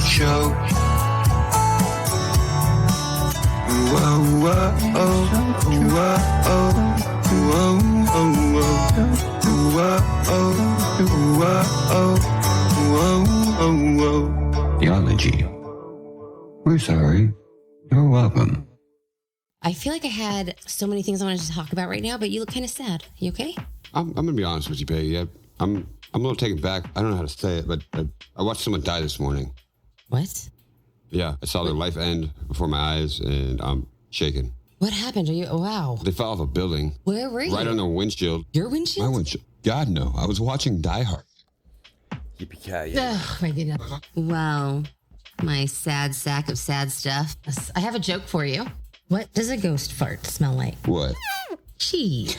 show. Whoa, whoa, oh, whoa, oh, whoa, oh, whoa, oh, whoa, oh, whoa, oh, whoa. Theology. We're sorry. You're welcome. I feel like I had so many things I wanted to talk about right now, but you look kind of sad. You okay? I'm going to be honest with you, Peggy. Yeah, I'm a little taken back. I don't know how to say it, but I watched someone die this morning. What? Yeah, I saw their life end before my eyes, and I'm shaking. What happened? Are you? Oh, wow. They fell off a building. Where were you? Right on their windshield. Your windshield? My windshield. God, no. I was watching Die Hard. Yippee-ki-yay. Oh, my goodness. Wow. My sad sack of sad stuff. I have a joke for you. What does a ghost fart smell like? What? Cheese.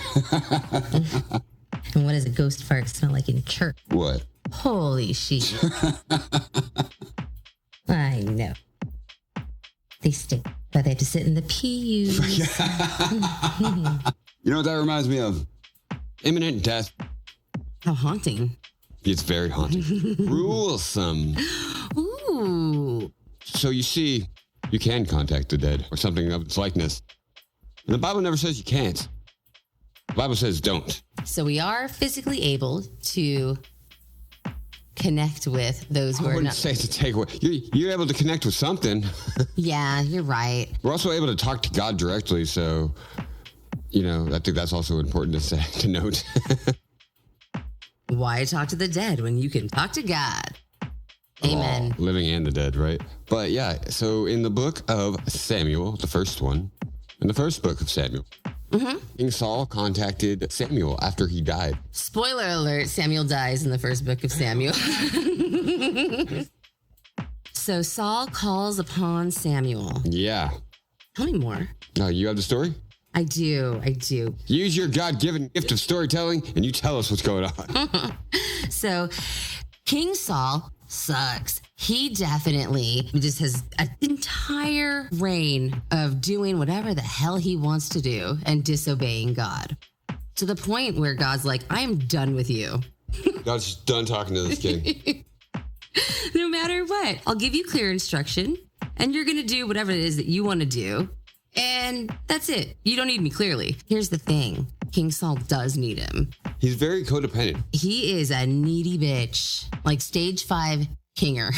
And what does a ghost fart smell like in church? What? Holy shit. I know. They stink, but they have to sit in the pews. You know what that reminds me of? Imminent death. How haunting. It's very haunting. Gruesome. Ooh. So you see, you can contact the dead or something of its likeness. And the Bible never says you can't. The Bible says don't. So we are physically able to connect with those who I are wouldn't not. say it's a takeaway. You're able to connect with something. Yeah, you're right. We're also able to talk to God directly, so, you know, I think that's also important to say, to note. Why talk to the dead when you can talk to God? Amen. Oh, living and the dead, right? But yeah, so in the book of Samuel, the first one, in the first book of Samuel, King Saul contacted Samuel after he died. Spoiler alert, Samuel dies in the first book of Samuel. So Saul calls upon Samuel. Yeah. Tell me more. Now, you have the story? I do. Use your God-given gift of storytelling and you tell us what's going on. So King Saul sucks. He definitely just has an entire reign of doing whatever the hell he wants to do and disobeying God. To the point where God's like, I am done with you. God's just done talking to this king. No matter what, I'll give you clear instruction and you're going to do whatever it is that you want to do. And that's it. You don't need me clearly. Here's the thing. King Saul does need him. He's very codependent. He is a needy bitch. Like stage 5 kinger.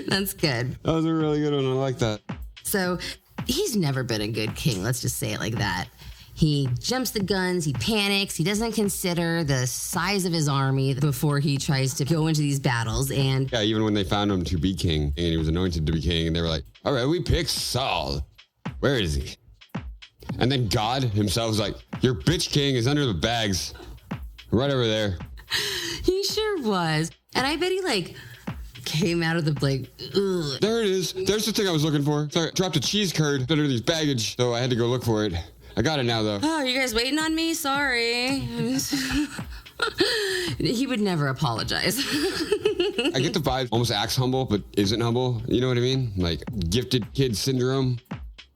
That's good. That was a really good one. I like that. So he's never been a good king. Let's just say it like that. He jumps the guns. He panics. He doesn't consider the size of his army before he tries to go into these battles. And Yeah, even when they found him to be king and he was anointed to be king, and they were like, all right, we picked Saul. Where is he? And then God himself was like, your bitch king is under the bags. Right over there. he sure was. And I bet he came out of the ugh. There it is. There's the thing I was looking for. Sorry, I dropped a cheese curd under these baggage, so I had to go look for it. I got it now, though. Oh, you guys waiting on me? Sorry. He would never apologize. I get the vibe, almost acts humble, but isn't humble. You know what I mean? Like gifted kid syndrome.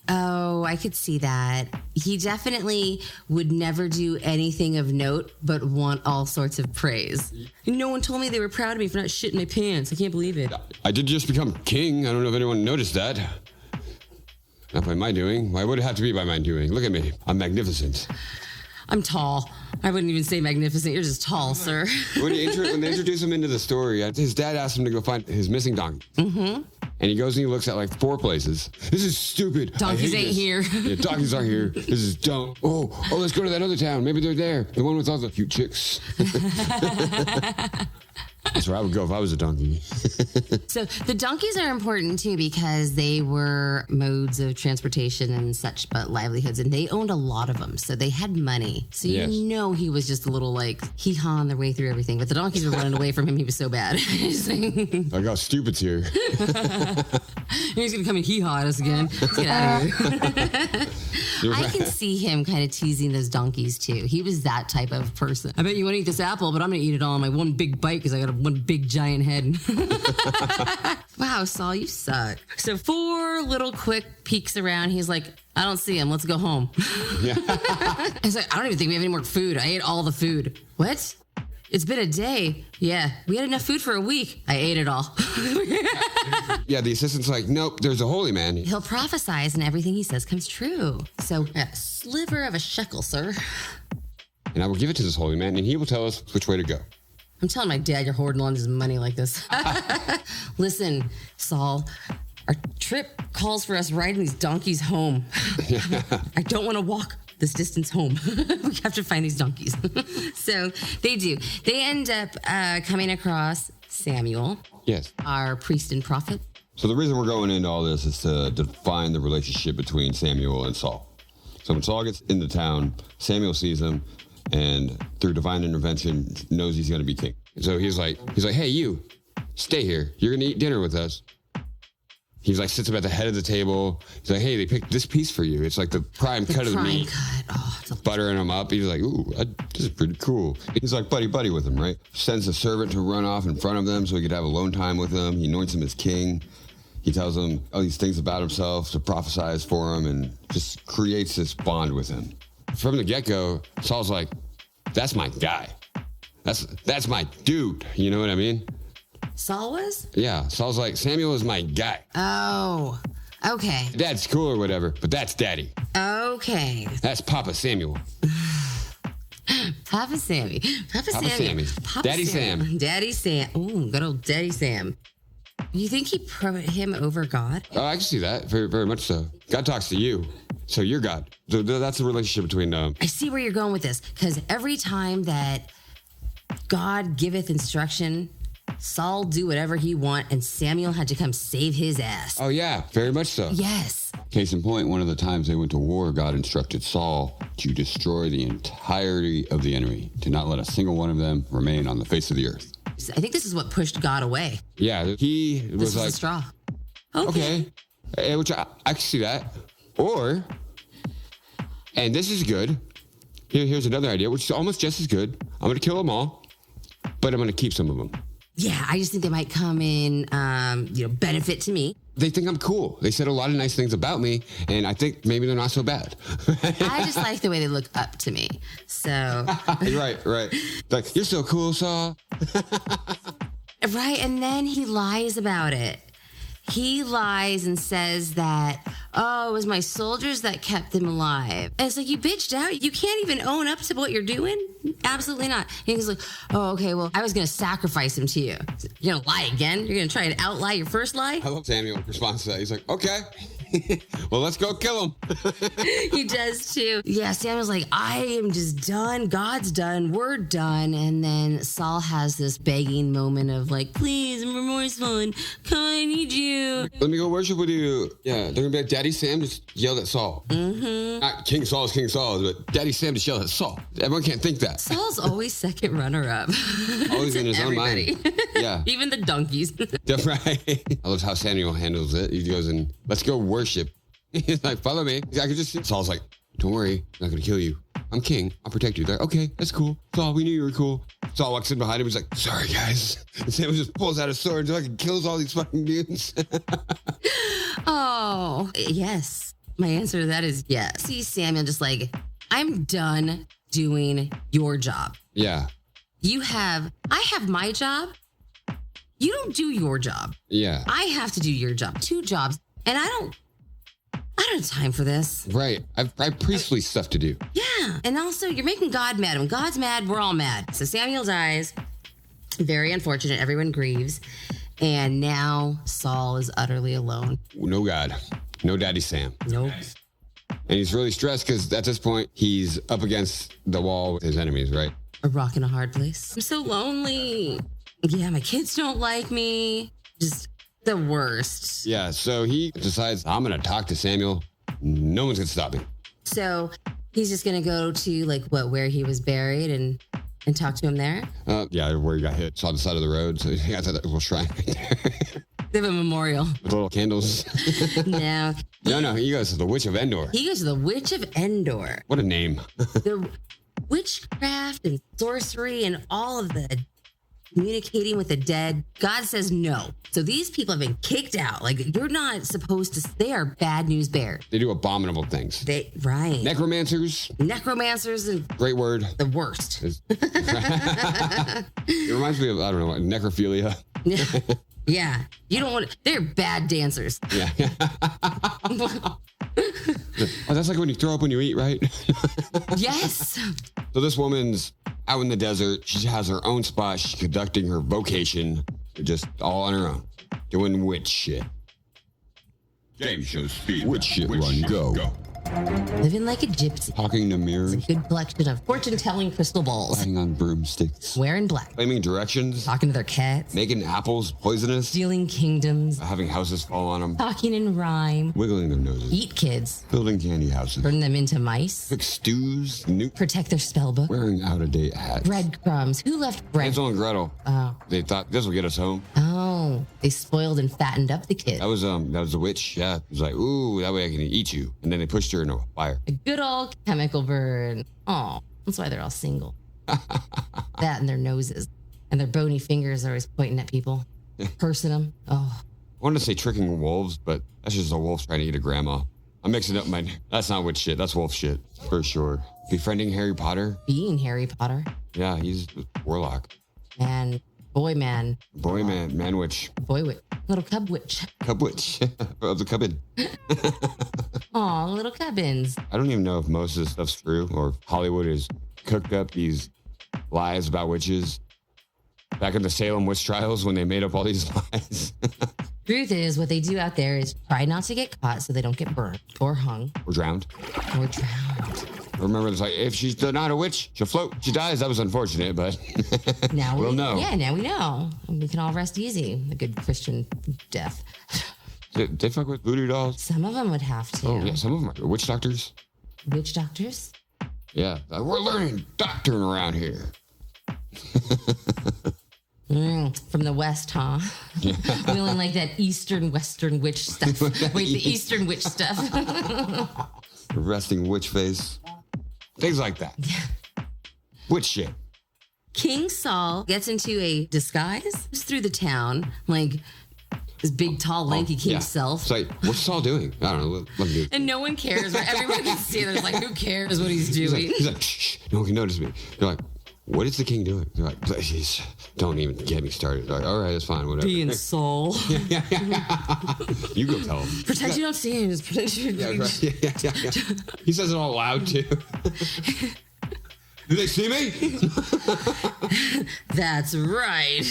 Oh, I could see that. He definitely would never do anything of note, but want all sorts of praise. No one told me they were proud of me for not shitting my pants. I can't believe it. I did just become king. I don't know if anyone noticed that. Not by my doing. Why would it have to be by my doing? Look at me. I'm magnificent. I'm tall. I wouldn't even say magnificent. You're just tall, sir. When they introduce him into the story, his dad asked him to go find his missing donkey. Mm-hmm. And he goes and he looks at 4 places. This is stupid. Donkeys ain't here. Yeah, donkeys aren't here. This is dumb. Oh, let's go to that other town. Maybe they're there. The one with all the cute chicks. That's where I would go if I was a donkey. So the donkeys are important too because they were modes of transportation and such, but livelihoods, and they owned a lot of them. So they had money. So Yes. you know he was just a little hee-haw on their way through everything. But the donkeys were running away from him. He was so bad. I got stupid's here. He's going to come and hee-haw at us again. Let's get out of here. I can see him kind of teasing those donkeys too. He was that type of person. I bet you want to eat this apple, but I'm going to eat it all in my one big bite because I got one big giant head. Wow, Saul, you suck. So 4 little quick peeks around. He's like, I don't see him. Let's go home. Yeah. I was like, I don't even think we have any more food. I ate all the food. What? It's been a day. Yeah, we had enough food for a week. I ate it all. Yeah, the assistant's like, nope, there's a holy man. He'll prophesize and everything he says comes true. So, a sliver of a shekel, sir. And I will give it to this holy man, and he will tell us which way to go. I'm telling my dad you're hoarding on his money like this. Listen, Saul, our trip calls for us riding these donkeys home. I don't want to walk this distance home. We have to find these donkeys. So they do. They end up coming across Samuel. Yes. Our priest and prophet. So the reason we're going into all this is to define the relationship between Samuel and Saul. So when Saul gets into town, Samuel sees him, and through divine intervention, knows he's going to be king. So he's like, hey, you, stay here. You're going to eat dinner with us. He's like, sits up at the head of the table. He's like, hey, they picked this piece for you. It's like the prime cut of the meat. Oh, it's buttering him up. He's like, ooh, this is pretty cool. He's like buddy with him, right? Sends a servant to run off in front of them so he could have alone time with him. He anoints him as king. He tells him all these things about himself to prophesize for him and just creates this bond with him. From the get-go, Saul's like, that's my guy. That's my dude. You know what I mean? Saul was? Yeah. Saul's like, Samuel is my guy. Oh, okay. Dad's cool or whatever, but that's daddy. Okay. That's Papa Samuel. Papa Sammy. Papa Sammy. Daddy Sam. Daddy Sam. Ooh, good old Daddy Sam. You think he put him over God? Oh, I can see that. Very, very much so. God talks to you, so you're God. So that's the relationship between them. I see where you're going with this, because every time that God giveth instruction, Saul do whatever he want, and Samuel had to come save his ass. Oh, yeah, very much so. Yes. Case in point, one of the times they went to war, God instructed Saul to destroy the entirety of the enemy, to not let a single one of them remain on the face of the earth. I think this is what pushed God away. Yeah, he was like, a straw. Okay. Which I can see that. Or, and this is good. Here's another idea, which is almost just as good. I'm going to kill them all, but I'm going to keep some of them. Yeah, I just think they might come in, benefit to me. They think I'm cool. They said a lot of nice things about me, and I think maybe they're not so bad. I just like the way they look up to me. So. Right. Like, you're so cool, Saul. Right, and then he lies about it. He lies and says that, it was my soldiers that kept him alive. And it's like, you bitched out. You can't even own up to what you're doing? Absolutely not. And he's like, okay, well, I was going to sacrifice him to you. You're going to lie again? You're going to try and outlie your first lie? I love Samuel responds to that. He's like, okay. Well, let's go kill him. He does too. Yeah, Samuel's like, I am just done. God's done. We're done. And then Saul has this begging moment of like, please, I'm remorseful and come on, I need you. Let me go worship with you. Yeah, they're going to be like, Daddy Sam just yelled at Saul. Mm-hmm. Not King Saul is King Saul, but Daddy Sam just yelled at Saul. Everyone can't think that. Saul's always second runner-up. Always in his own mind. Yeah. Even the donkeys. Right. I love how Samuel handles it. He goes and let's go worship. He's like, follow me. I could just see. Saul's like, don't worry, I'm not going to kill you. I'm king. I'll protect you. They're like, okay, that's cool. Saul, we knew you were cool. Saul walks in behind him. He's like, sorry, guys. And Samuel just pulls out his sword and like kills all these fucking dudes. Oh, yes. My answer to that is yes. See Samuel just like, I'm done doing your job. Yeah. I have my job. You don't do your job. Yeah. I have to do your job. 2 jobs. And I don't have time for this. Right. I've priestly stuff to do. Yeah. And also, you're making God mad. When God's mad, we're all mad. So Samuel dies. Very unfortunate. Everyone grieves. And now Saul is utterly alone. No God. No Daddy Sam. Nope. And he's really stressed because at this point, he's up against the wall with his enemies, right? A rock in a hard place. I'm so lonely. Yeah, my kids don't like me. Just the worst. Yeah, so he decides, I'm going to talk to Samuel. No one's going to stop me. So he's just going to go to where he was buried and talk to him there? Yeah, where he got hit. Saw the side of the road. So he got that little shrine right there. They have a memorial. With little candles. No. No, he goes to the Witch of Endor. He goes to the Witch of Endor. What a name. The witchcraft and sorcery and all of the communicating with the dead. God says no. So these people have been kicked out. Like, you're not supposed to, they are bad news bears. They do abominable things. Right. Necromancers. And Great word. the worst. It reminds me of, I don't know, necrophilia. Yeah. You don't want, they're bad dancers. Yeah. Oh, that's like when you throw up when you eat, right? Yes. So this woman's out in the desert. She has her own spot. She's conducting her vocation just all on her own, doing witch shit. Game show speed. Witch shit run go. Living like a gypsy. Talking to mirrors. Good collection of fortune-telling crystal balls. Lying on broomsticks. Wearing black. Claiming directions. Talking to their cats. Making apples poisonous. Stealing kingdoms. Having houses fall on them. Talking in rhyme. Wiggling their noses. Eat kids. Building candy houses. Turn them into mice. Cook stews. Nuke. Protect their spell book. Wearing out-of-date hats. Breadcrumbs. Who left bread? Hansel and Gretel. Oh. They thought this will get us home. Oh. They spoiled and fattened up the kids. That was the witch. Yeah. It was like, ooh, that way I can eat you. And then they pushed her in a fire. A good old chemical burn. Oh, that's why they're all single. That and their noses. And their bony fingers are always pointing at people. Cursing them. Oh. I wanted to say tricking wolves, but that's just a wolf trying to eat a grandma. I'm mixing up my... That's not witch shit. That's wolf shit, for sure. Befriending Harry Potter. Being Harry Potter. Yeah, he's a warlock. And boy man. Boy man. Man witch. Boy witch. Little cub witch. Cub witch. Of the cubbin. Aw, little cubbins. I don't even know if most of this stuff's true or if Hollywood has cooked up these lies about witches back in the Salem witch trials when they made up all these lies. Truth is, what they do out there is try not to get caught so they don't get burned or hung Or drowned. or drowned. Remember, it's like, if she's not a witch, she'll float. She dies. That was unfortunate, but Now we'll know. Yeah, now we know. We can all rest easy. A good Christian death. They fuck with voodoo dolls. Some of them would have to. Oh, yeah, some of them are witch doctors. Witch doctors? Yeah, we're learning doctoring around here. From the West, huh? We only like that Eastern, Western witch stuff. Wait, the Eastern witch stuff. Resting witch face. Things like that. Witch shit. King Saul gets into a disguise through the town, like this big, tall, lanky king self. It's like, what's Saul doing? I don't know. Let me do it. And no one cares. Right? Everyone can see it. There's like, who cares what he's doing? He's like, shh, no one can notice me. They're like, what is the king doing? They're like, please, don't even get me started. They're like, all right, that's fine, whatever. Being Saul. You go tell him. Pretend you don't see him. Just pretend you Yeah, right. Yeah. He says it all loud, too. Do they see me? That's right.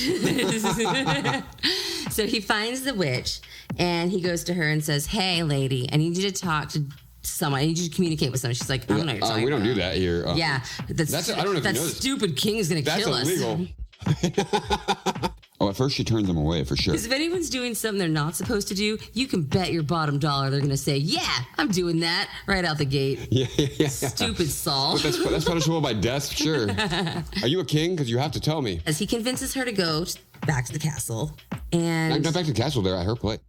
So he finds the witch and he goes to her and says, hey, lady, I need you to talk to someone. I need you to communicate with someone. She's like, I don't know what you're talking we don't about. do that here. Yeah. That's I don't know if that you know this. stupid king is going to kill That's us. illegal. Oh, at first she turns them away for sure. Because if anyone's doing something they're not supposed to do, you can bet your bottom dollar they're going to say, yeah, I'm doing that right out the gate. Yeah. Stupid Saul. But that's punishable by death, sure. Are you a king? Because you have to tell me. As he convinces her to go back to the castle. And Not back to the castle there at her place.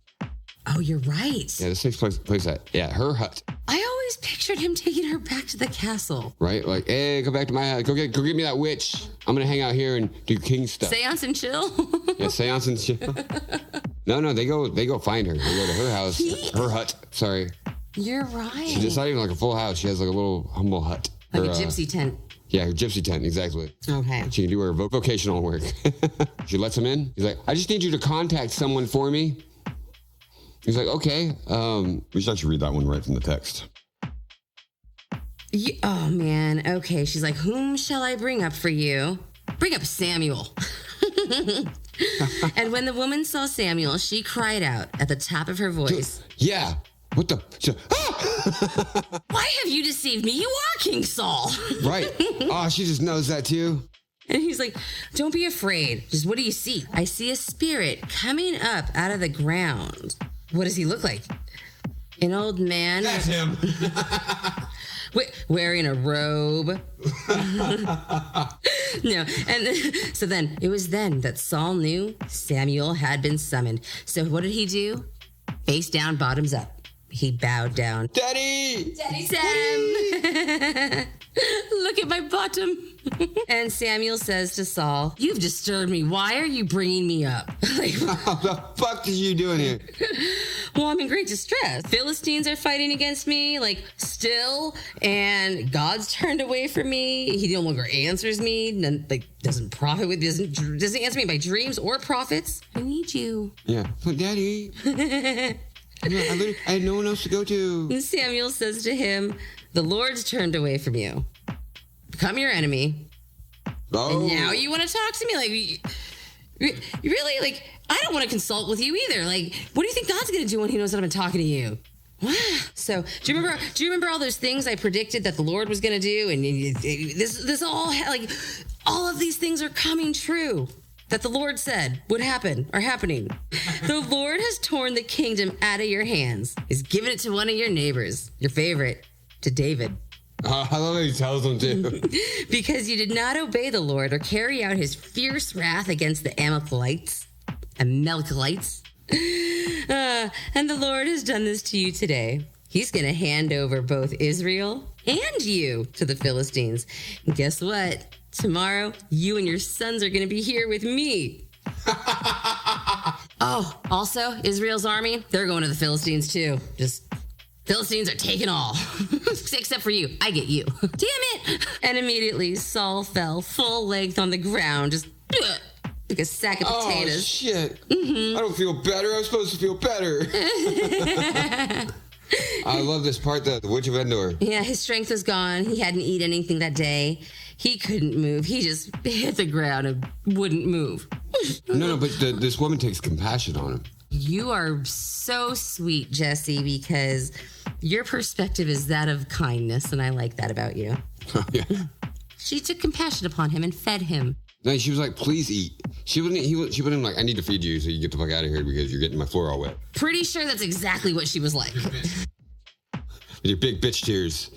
oh, you're right. Yeah, this takes place at her hut, I always pictured him taking her back to the castle. right? Like, hey, go back to my house. Go get me that witch. I'm gonna hang out here and do king stuff. Seance and chill. Yeah, seance and shit. No, they go find her. They go to her house, her hut. Sorry, You're right. it's not even like a full house. She has like a little humble hut. Like Her, a gypsy tent. Yeah, her gypsy tent, exactly. Okay. She can do her vocational work. She lets him in. He's like, I just need you to contact someone for me. He's like, okay. We should actually read that one right from the text. Oh, man. Okay. She's like, whom shall I bring up for you? Bring up Samuel. And when the woman saw Samuel, she cried out at the top of her voice. Yeah. What the? Why have you deceived me? You are King Saul. Right. Oh, she just knows that too. And he's like, don't be afraid. Just what do you see? I see a spirit coming up out of the ground. What does he look like? An old man. That's him. Wearing a robe. No. And so then, it was then that Saul knew Samuel had been summoned. So what did he do? Face down, bottoms up. he bowed down. Daddy! Daddy Sam! Look at my bottom. And Samuel says to Saul, you've disturbed me. Why are you bringing me up? Like, What the fuck did you do in here? well, I'm in great distress. Philistines are fighting against me, like, still, and God's turned away from me. He no longer answers me, doesn't profit with, doesn't answer me by dreams or prophets. I need you. Yeah. But Daddy. I had no one else to go to. And Samuel says to him, the Lord's turned away from you. Become your enemy. Oh. And now you want to talk to me? Like, you really? Like, I don't want to consult with you either. Like, what do you think God's going to do when he knows that I've been talking to you? So, do you remember all those things I predicted that the Lord was going to do? And this all, like, all of these things are coming true. That the Lord said would happen are happening. The Lord has torn the kingdom out of your hands. He's given it to one of your neighbors, your favorite, to David. I love how he tells them to. Because you did not obey the Lord or carry out his fierce wrath against the Amalekites. And the Lord has done this to you today. He's going to hand over both Israel and you to the Philistines. And guess what? Tomorrow, you and your sons are going to be here with me. Oh, also, Israel's army, they're going to the Philistines too. Philistines are taking all. Except for you. I get you. Damn it! And immediately, Saul fell full length on the ground, just like a sack of potatoes. Oh, shit. Mm-hmm. I don't feel better. I'm supposed to feel better. I love this part, the Witch of Endor. Yeah, his strength was gone. He hadn't eaten anything that day. He couldn't move. He just hit the ground and wouldn't move. No, but this woman takes compassion on him. You are so sweet, Jesse, because your perspective is that of kindness, and I like that about you. Yeah. She took compassion upon him and fed him. No, she was like, please eat. She wouldn't like, I need to feed you so you get the fuck out of here because you're getting my floor all wet. Pretty sure that's exactly what she was like. With your big bitch tears.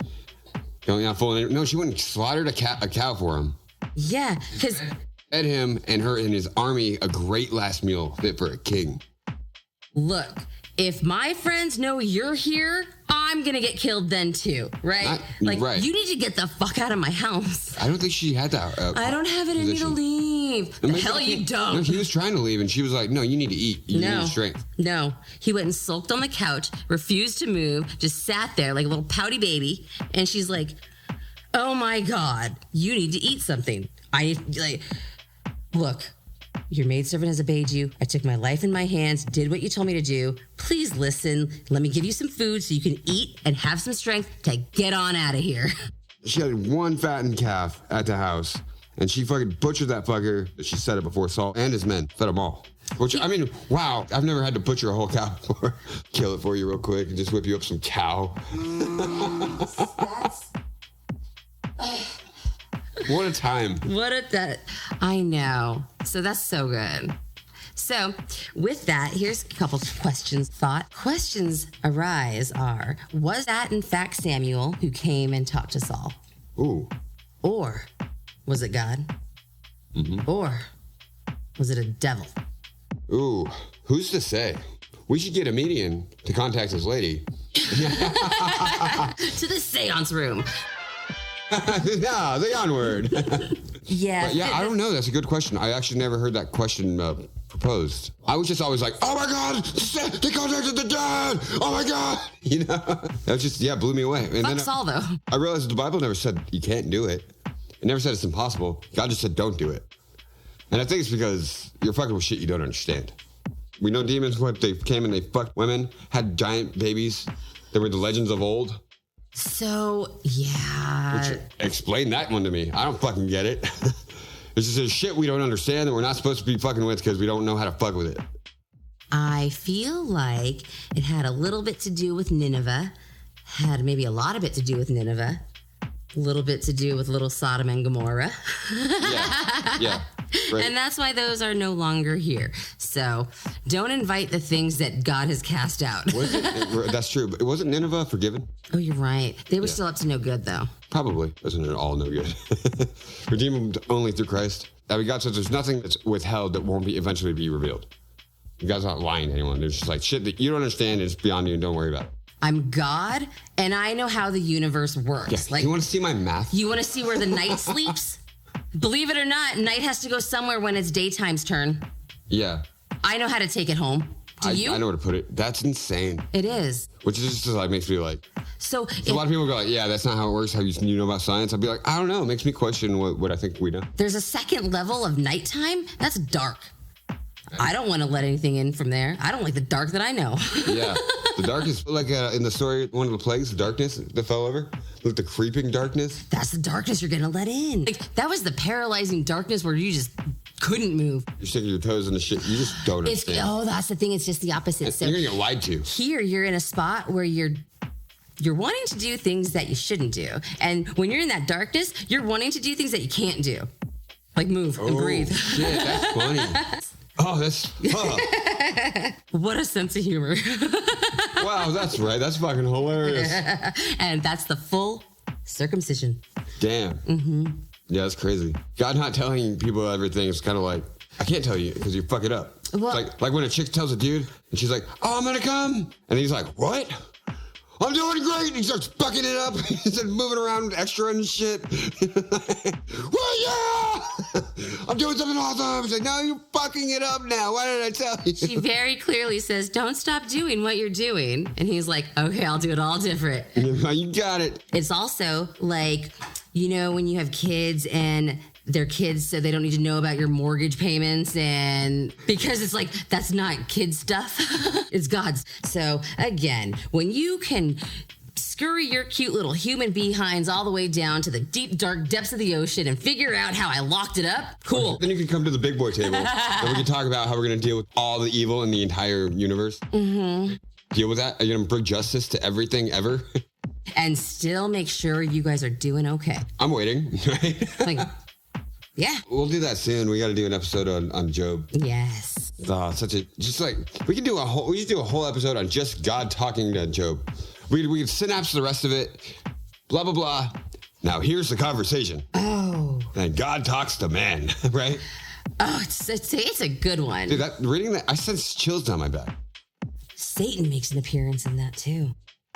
No, she wouldn't slaughtered a cow for him. Yeah, because... Fed him and her and his army a great last meal fit for a king. Look, if my friends know you're here, I'm gonna get killed then too, right? Right. You need to get the fuck out of my house. I don't think she had that. I don't have it in me to leave. The hell you don't. No, he was trying to leave and she was like, no, you need to eat. You need strength. No, he went and sulked on the couch, refused to move, just sat there like a little pouty baby. And she's like, oh my God, you need to eat something. Look, your maidservant has obeyed you. I took my life in my hands, did what you told me to do. Please listen. Let me give you some food so you can eat and have some strength to get on out of here. She had one fattened calf at the house, and she fucking butchered that fucker. She said it before Saul and his men. Fed them all. Which, I mean, wow. I've never had to butcher a whole cow before. Kill it for you real quick and just whip you up some cow. What a time. I know. So that's so good. So with that, here's a couple questions. Questions arise are, was that in fact Samuel who came and talked to Saul? Ooh. Or was it God? Mm-hmm. Or was it a devil? Ooh. Who's to say? We should get a medium to contact this lady. To the seance room. No, the onward. Yeah. Yeah, I don't know. That's a good question. I actually never heard that question proposed. I was just always like, oh my God, they contacted the dead. Oh my God. You know, that was just, blew me away. And Fuck Saul, though. I realized the Bible never said you can't do it. It never said it's impossible. God just said don't do it. And I think it's because you're fucking with shit you don't understand. We know demons, they came and they fucked women, had giant babies. They were the legends of old. So, yeah. Explain that one to me. I don't fucking get it. It's just a shit we don't understand that we're not supposed to be fucking with because we don't know how to fuck with it. I feel like it had a little bit to do with Nineveh, had maybe a lot of it to do with Nineveh, a little bit to do with little Sodom and Gomorrah. Yeah. Right. And that's why those are no longer here. So don't invite the things that God has cast out. That's true. But wasn't Nineveh forgiven? Oh, you're right. They were still up to no good, though. Probably. Wasn't it all no good? Redeemed only through Christ. God says there's nothing that's withheld that won't eventually be revealed. God's not lying to anyone. There's just like shit that you don't understand is beyond you and don't worry about it. I'm God, and I know how the universe works. Yeah, Like, you want to see my math? you want to see where the night sleeps? Believe it or not, night has to go somewhere when it's daytime's turn. Yeah. I know how to take it home. Do you? I know where to put it. That's insane. It is. Which is just like makes me like. So A lot of people go like, yeah, that's not how it works. How you know about science? I'd be like, I don't know. It makes me question what I think we know. there's a second level of nighttime. That's dark. I don't want to let anything in from there. I don't like the dark that I know. Yeah. The dark is like in the story, one of the plagues, the darkness that fell over. Like the creeping darkness. That's the darkness you're going to let in. Like, that was the paralyzing darkness where you just couldn't move. You're sticking your toes in the shit. You just don't understand. That's the thing. It's just the opposite. So you're going to get lied to. here you're in a spot where you're wanting to do things that you shouldn't do. And when you're in that darkness, you're wanting to do things that you can't do. Like move and breathe. Shit, that's funny. Oh, that's... What a sense of humor. Wow, that's right. That's fucking hilarious. And that's the full circumcision. Damn. Mm-hmm. Yeah, that's crazy. God not telling people everything is kind of like, I can't tell you because you fuck it up. Well, It's like when a chick tells a dude and she's like, oh, I'm going to come. And he's like, what? I'm doing great. And he starts fucking it up. He's moving around extra and shit. Well, yeah. I'm doing something awesome. He's like, no, you're fucking it up now. Why did I tell you? she very clearly says, don't stop doing what you're doing. And he's like, okay, I'll do it all different. You got it. It's also like, when you have kids and they're kids, so they don't need to know about your mortgage payments, and because it's like, that's not kid stuff. It's God's. So again, when you can scurry your cute little human behinds all the way down to the deep, dark depths of the ocean and figure out how I locked it up, cool. Then you can come to the big boy table and we can talk about how we're going to deal with all the evil in the entire universe. Mm-hmm. Deal with that. Are you going to bring justice to everything ever? And still make sure you guys are doing okay. I'm waiting. Right? Like, yeah. We'll do that soon. We got to do an episode on Job. Yes. Oh, we could do a whole episode on just God talking to Job. We could synapse the rest of it. Blah blah blah. Now here's the conversation. Oh. And God talks to man, right? Oh, it's a good one. Dude, reading that, I sense chills down my back. Satan makes an appearance in that too.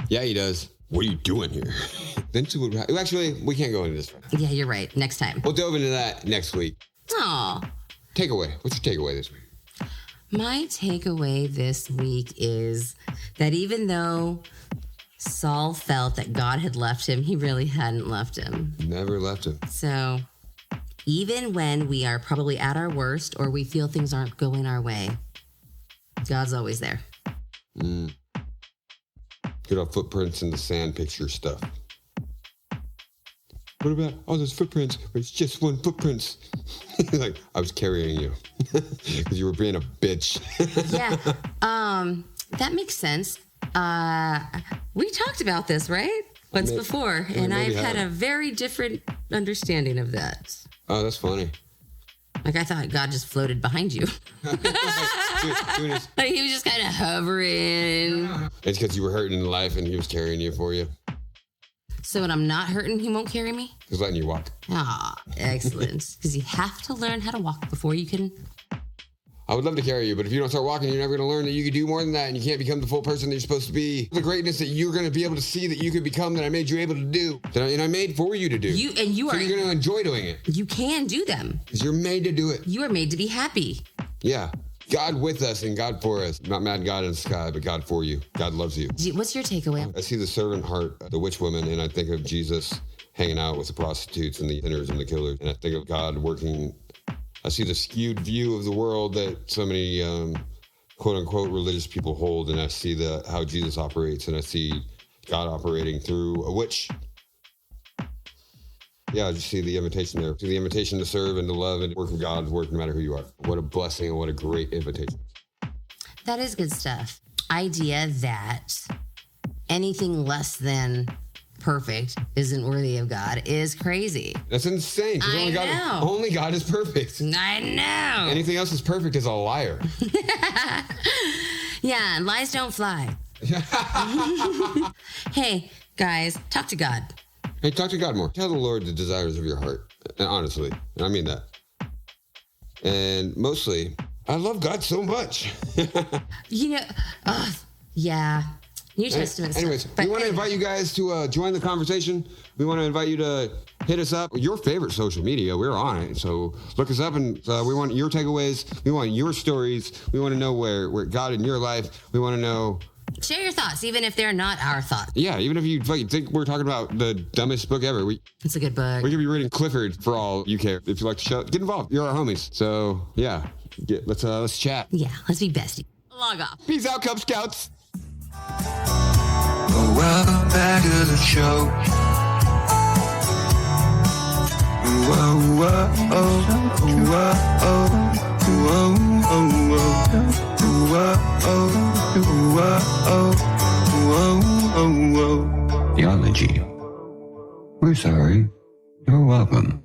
Yeah, he does. What are you doing here? Actually, we can't go into this. Yeah, you're right. Next time. We'll delve into that next week. Aw. Takeaway. What's your takeaway this week? My takeaway this week is that even though Saul felt that God had left him, he really hadn't left him. Never left him. So even when we are probably at our worst or we feel things aren't going our way, God's always there. Good old footprints in the sand picture stuff. What about all those footprints? It's just one footprint. Like, I was carrying you because you were being a bitch. Yeah. That makes sense. We talked about this, right? Once before, and I've had a very different understanding of that. Oh, that's funny. Like, I thought God just floated behind you. Like, he was just kind of hovering. It's because you were hurting in life and he was carrying you for you. So when I'm not hurting, he won't carry me? He's letting you walk. Ah, excellent. Because you have to learn how to walk before you can. I would love to carry you, but if you don't start walking, you're never going to learn that you can do more than that, and you can't become the full person that you're supposed to be. The greatness that you're going to be able to see that you could become, that I made you able to do, and I made for you to do. You're going to enjoy doing it. You can do them. Because you're made to do it. You are made to be happy. Yeah. God with us and God for us. Not mad God in the sky, but God for you. God loves you. What's your takeaway? I see the servant heart, the witch woman, and I think of Jesus hanging out with the prostitutes and the sinners and the killers. And I think of God working. I see the skewed view of the world that so many quote unquote religious people hold. And I see how Jesus operates, and I see God operating through a witch. Yeah, I just see the invitation there. See the invitation to serve and to love and work with God's work no matter who you are. What a blessing and what a great invitation. That is good stuff. Idea that anything less than perfect isn't worthy of God is crazy. That's insane. Only God is perfect. I know. Anything else is perfect is a liar. Yeah, and lies don't fly. Hey, guys, talk to God. Hey, talk to God more. Tell the Lord the desires of your heart. And honestly, and I mean that. And mostly, I love God so much. Yeah. New Testament stuff. Anyways, But we want to invite you guys to join the conversation. We want to invite you to hit us up. Your favorite social media, we're on it. So look us up, and we want your takeaways. We want your stories. We want to know where God in your life. We want to know. Share your thoughts, even if they're not our thoughts. Yeah, even if you think we're talking about the dumbest book ever. It's a good book. We could be reading Clifford for all you care. If you like the show, get involved. You're our homies. So yeah, let's chat. Yeah, let's be besties. Log off. Peace out, Cub Scouts. Well, welcome back to the show. Whoa, whoa, oh, whoa, oh, whoa, oh, whoa, oh, whoa, oh, whoa. Theology. We're sorry. You're welcome.